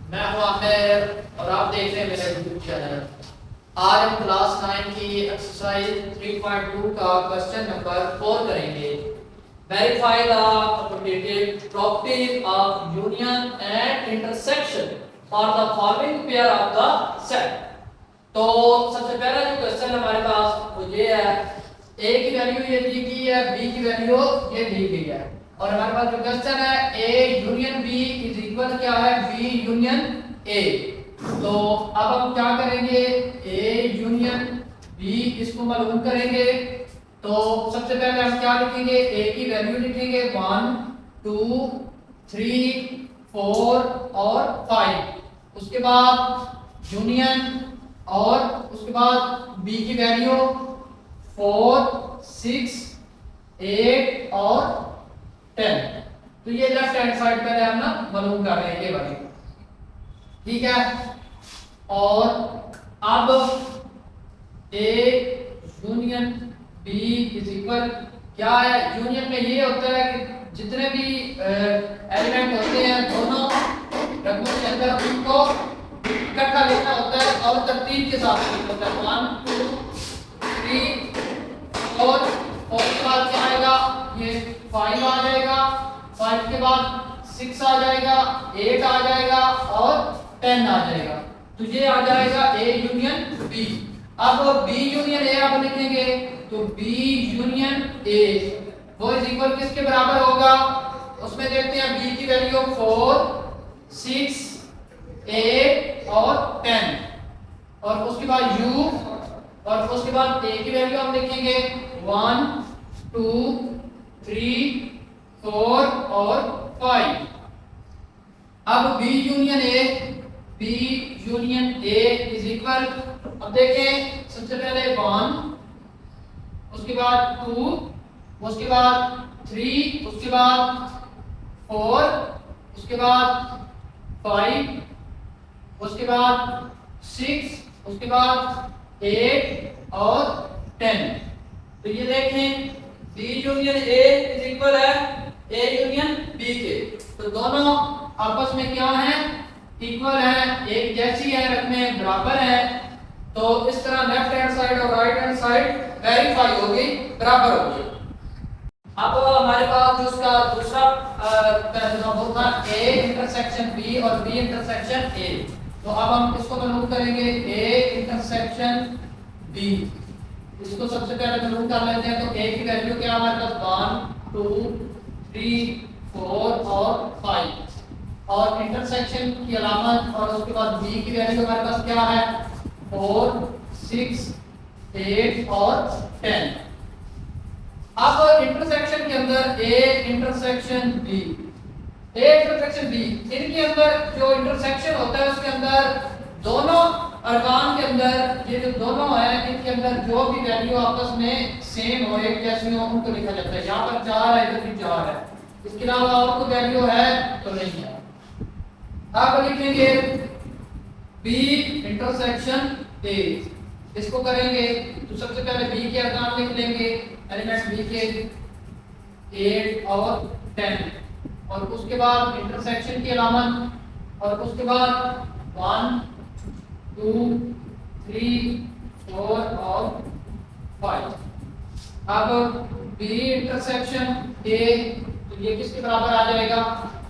मैं हूं आमिर और आप देख रहे हैं मेरा यूट्यूब चैनल। आज हम क्लास 9 की एक्सरसाइज 3.2 का क्वेश्चन नंबर 4 करेंगे। Verify the commutative properties of union and intersection for the following pair of the set. तो सबसे पहला जो क्वेश्चन हमारे पास वो ये है, ए की वैल्यू ये दी गई है, बी की वैल्यू ये दी गई है और हमारे पास जो क्वेश्चन है A union B is equal क्या है, बी यूनियन ए। तो अब हम क्या करेंगे, ए यूनियन बी इसको मालूम करेंगे। तो सबसे पहले हम क्या लिखेंगे, ए की वैल्यू लिखेंगे 1 2 3 4 और 5। उसके बाद यूनियन और उसके बाद बी की वैल्यू 4 6 8 और 10। तो ये लेफ्ट हैंड साइड पहले हम ना मालूम कर रहे हैं ये वाली, ठीक है। और अब A union B is equal क्या है, यूनियन में ये होता है कि जितने भी एलिमेंट होते हैं दोनों रकमों के अंदर उनको इकट्ठा लिखना होता है और तरतीब के साथ लिखना होता है। 1 2 3 और के बाद क्या आएगा, ये 5 आ जाएगा, 5 के बाद 6 आ जाएगा, 8 आ जाएगा और 10 आ जाएगा। तो ये आ जाएगा ए यूनियन बी। अब बी यूनियन ए आप लिखेंगे तो बी यूनियन ए वो इज इक्वल किसके बराबर होगा, उसमें देखते हैं बी की वैल्यू 4 6 8 और 10 और उसके बाद यू और उसके बाद ए की वैल्यू हम लिखेंगे 1 2 3 4 और 5। अब B union A is equal, अब देखें सबसे पहले 1 उसके बाद 2 उसके बाद 3 उसके बाद 4 उसके बाद 5 उसके बाद 6 उसके बाद 8 और 10। तो ये देखें B union A is equal है ए यूनियन बी के। तो दोनों आपस में क्या है, इक्वल है, एक जैसी है, रकमें बराबर है। तो इस तरह लेफ्ट हैंड साइड और राइट हैंड साइड वेरीफाई होगी, बराबर होगी। अब हमारे पास जो उसका दूसरा पैराग्राफ होता है ए इंटरसेक्शन बी और बी इंटरसेक्शन ए। तो अब हम इसको मालूम करेंगे ए इंटरसेक्शन बी। इसको सबसे पहले मालूम कर लेते हैं। तो ए की वैल्यू क्या हमारे पास 1 2 3 4 और 5 और इंटरसेक्शन की अलामत और उसके बाद बी की वैल्यू हमारे पास क्या है 4 6 8 और 10। अब इंटरसेक्शन के अंदर ए इंटरसेक्शन बी इनके अंदर जो इंटरसेक्शन होता है उसके अंदर दोनों अरकान के अंदर ये जो दोनों है इनके अंदर जो भी वैल्यू आपस में सेम हो, एक जैसी हो, उनको लिखा जाता है। यहाँ पर 4 है, इधर भी 4 है, इसके अलावा और कोई वैल्यू है तो नहीं है। अब लिखेंगे बी इंटरसेक्शन ए। इसको करेंगे तो सबसे पहले बी के अरकान लिख लेंगे, एलिमेंट बी के 8 और 10 और उसके बाद इंटरसेक्शन की अलामत और उसके बाद 1 2 3 4 और 5। अब बी इंटरसेक्शन ए तो ये किसके बराबर आ जाएगा,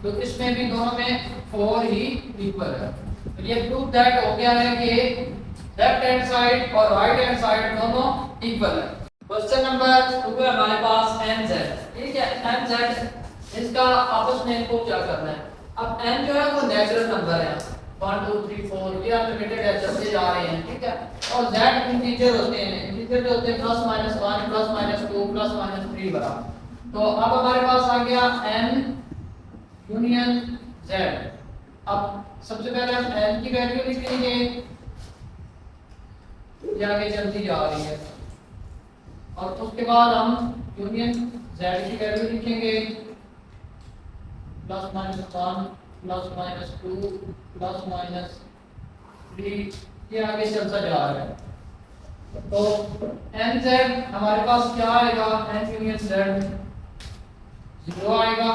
तो इसमें भी दोनों में 4 ही इक्वल है। तो ये प्रूफ दैट हो गया है कि लेफ्ट हैंड साइड और राइट हैंड साइड दोनों इक्वल है। क्वेश्चन नंबर 2 है हमारे पास nz, ठीक है। nz इसका आपस में इनको क्या करना है। अब n जो है वो नेचुरल नंबर है, 1 2 3 4 ये अनलिमिटेड है, चलते जा रहे हैं, ठीक है। और z इंटीजर होते हैं, इंटीजर जो होते हैं plus minus 1 plus minus 2 plus minus 3 बराबर। तो अब हमारे पास आ गया n यूनियन z। अब सबसे पहले हम n की वैल्यू लिखेंगे, ये आगे चलती जा रही है और उसके बाद हम यूनियन z की वैल्यू लिखेंगे plus minus 1 plus minus 2 plus minus 3, ये आगे चलता जा रहा है। तो nz हमारे पास क्या आएगा, n यूनियन z 0 आएगा,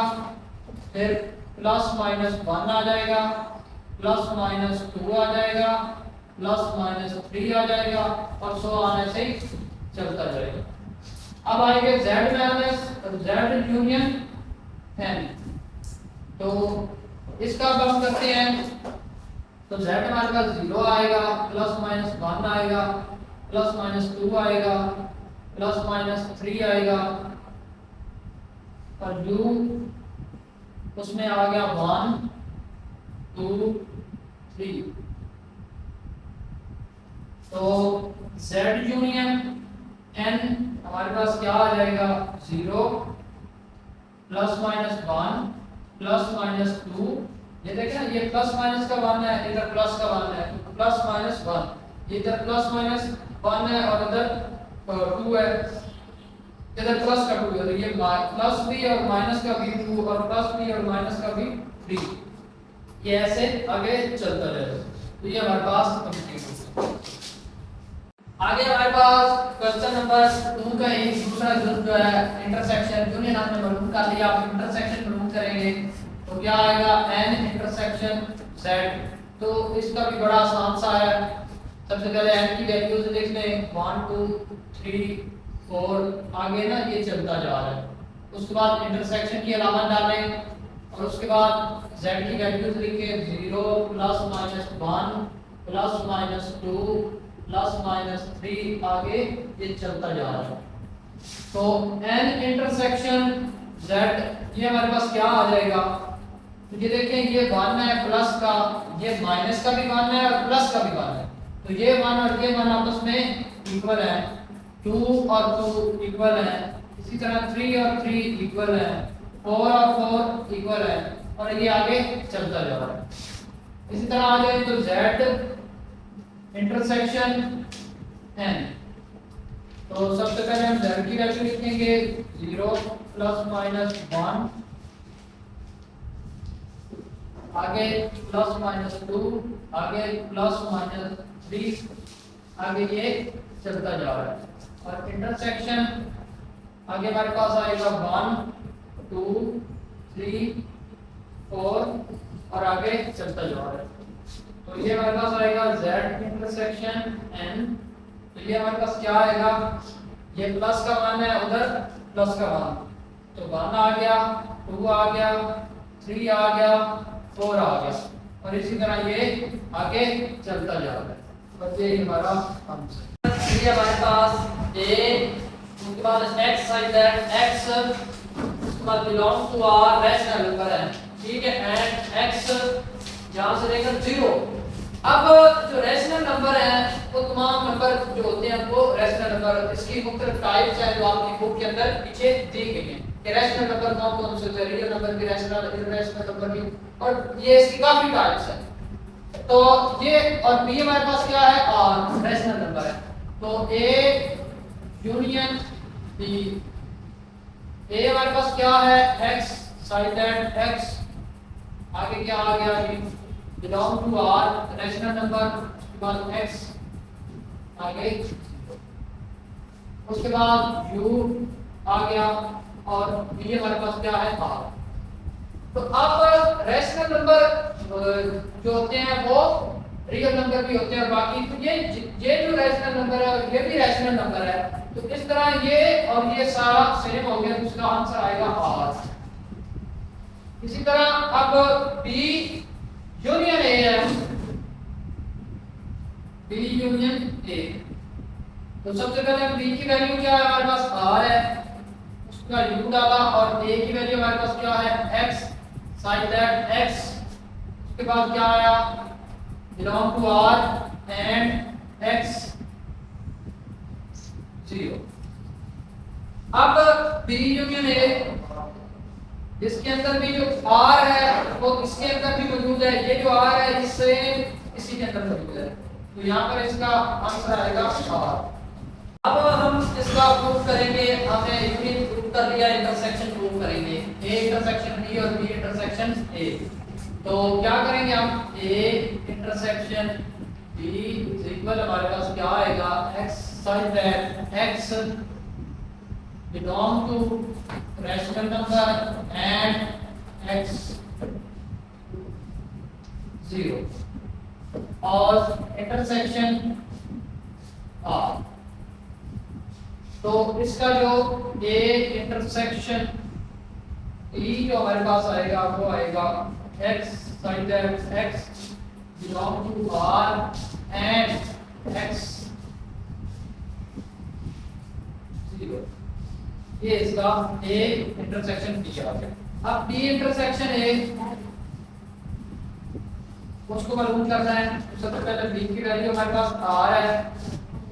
फिर प्लस माइनस 1 आ जाएगा, प्लस माइनस 2 आ जाएगा, प्लस माइनस 3 आ जाएगा और सो ऑन ऐसे ही चलता जाएगा। अब आएंगे z minus z union n। तो इसका अब हम करते हैं, तो z हमारे पास 0 आएगा, प्लस माइनस 1 आएगा, प्लस माइनस 2 आएगा, प्लस माइनस 3 आएगा और u उसमें आ गया 1 2 3। तो z यूनियन n हमारे पास क्या आ जाएगा 0 प्लस माइनस 1 प्लस माइनस 2। ये देखें ना, ये प्लस माइनस का 1 है, इधर प्लस का 1 है, तो प्लस माइनस 1, इधर प्लस माइनस 1 है और इधर 2 है, इधर प्लस का 2 है, तो ये प्लस भी और माइनस का भी 2 और प्लस भी और माइनस का भी 3। ये ऐसे आगे चलता रहेगा। तो ये हमारे पास कंप्लीट हो गया। आगे हमारे पास क्वेश्चन नंबर 2 का एक दूसरा ग्रुप जो है इंटरसेक्शन यूनियन हमने मालूम कर लिया। आप इंटरसेक्शन मालूम करेंगे तो क्या आएगा n इंटरसेक्शन z। तो इसका भी बड़ा आसान सा है। सबसे पहले n की वैल्यूज लिख लें 1 2 3 4, आगे ना ये चलता जा रहा है। उसके बाद इंटरसेक्शन की अलामत डालें और उसके बाद z की वैल्यूज लिखें 0 plus minus 1 plus minus 2 plus minus 3, आगे ये चलता जा रहा है। तो n इंटरसेक्शन z ये हमारे पास क्या आ जाएगा, तो ये देखें ये 1 है प्लस का, ये माइनस का भी 1 है और प्लस का भी 1 है, तो ये 1 और ये 1 आपस में इक्वल है, 2 और 2 इक्वल है, इसी तरह 3 और 3 इक्वल है, 4 और 4 इक्वल है और ये आगे चलता जा रहा है। इसी तरह आ जाए तो z इंटरसेक्शन n। तो सबसे पहले हम z की वैल्यू लिखेंगे 0 प्लस माइनस 1, आगे प्लस माइनस 2, आगे प्लस माइनस 3, आगे ये चलता जा रहा है। और इंटरसेक्शन आगे हमारे पास आएगा 1 2 3 4 और आगे चलता जा रहा है। तो ये हमारे पास आएगा z इंटरसेक्शन n। तो ये हमारे पास क्या आएगा, ये प्लस का 1 है, उधर प्लस का 1, तो 1 आ गया, 2 आ गया, 3 आ गया, 4 आ गया और इसी तरह ये आगे चलता जा रहा है। और ये हमारा आंसर। ये हमारे पास a, उसके बाद x साइड दैट x, उसके बाद belong to r rational number है, ठीक है, एंड x यहां से लेकर 0। अब जो रैशनल नंबर है वो तमाम नंबर जो होते हैं वो रैशनल नंबर, इसकी मुख्तलिफ टाइप्स हैं जो आपकी बुक के अंदर पीछे दी गई हैं कि रैशनल नंबर कौन कौन से होते हैं, रियल नंबर भी, रैशनल इररेशनल नंबर भी, और ये इसकी काफी टाइप्स हैं। तो ये और b हमारे पास क्या है, r रैशनल नंबर है। तो a यूनियन b, a हमारे पास क्या है x साइड दैट x, आगे क्या आ गया ये belong to r rational number, उसके बाद x आगे, उसके बाद u आ गया और b हमारे पास क्या है r। तो अब रैशनल नंबर जो होते हैं वो रियल नंबर भी होते हैं और बाकी, तो ये जो रैशनल नंबर है ये भी रैशनल नंबर है। तो इस तरह ये और ये सारा सेम हो गया, तो इसका आंसर आएगा r। इसी तरह अब b यूनियन a है, b यूनियन a। तो सबसे पहले हम b की वैल्यू क्या है, हमारे पास r है, उसका u डाला और a की वैल्यू हमारे पास क्या है x साइड दैट x, उसके बाद क्या आया belong to r and x 0। अब b यूनियन a, इसके अंदर भी जो r है वो इसके अंदर भी मौजूद है, ये जो r है इससे इसी के अंदर मौजूद है, तो यहाँ पर इसका आंसर आएगा r। अब हम इसका प्रूफ करेंगे, हमने यूनियन प्रूफ कर लिया, इंटरसेक्शन प्रूफ करेंगे, a इंटरसेक्शन b और b इंटरसेक्शन a। तो क्या करेंगे हम, a intersection b is equal, हमारे पास क्या आएगा x side that x belong to rational number and x 0 और इंटरसेक्शन आर। तो इसका जो ए इंटरसेक्शन ई जो हमारे पास आएगा वो आएगा x sign that x belong to r and x 0। ये इसका ए इंटरसेक्शन बी आ गया। अब बी इंटरसेक्शन ए उसको मालूम करना है। सबसे पहले बी की वैल्यू हमारे पास r है,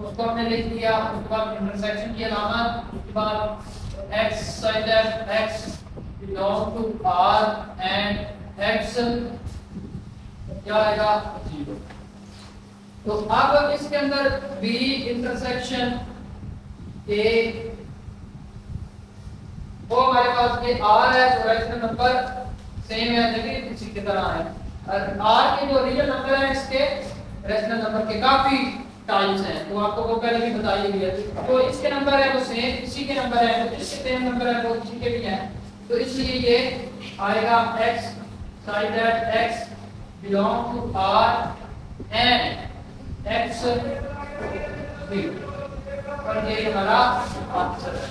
उसको हमने लिख दिया। उसके बाद इंटरसेक्शन की अलामत, उसके बाद x sign that x belong to r and x क्या आएगा 0। तो अब इसके अंदर b इंटरसेक्शन a वो हमारे पास ये r है, तो रैशनल नंबर सेम है, लेकिन इसी की तरह है। और r के जो रियल नंबर है इसके रैशनल नंबर के काफी टाइप्स हैं, तो आपको वो पहले भी बताई हुई है। तो इसके नंबर है वो सेम इसी के नंबर है, तो इसके सेम नंबर है वो इसी के भी हैं। तो इसलिए ये आएगा x sign that x belong to r and x 0 और ये हमारा आंसर है।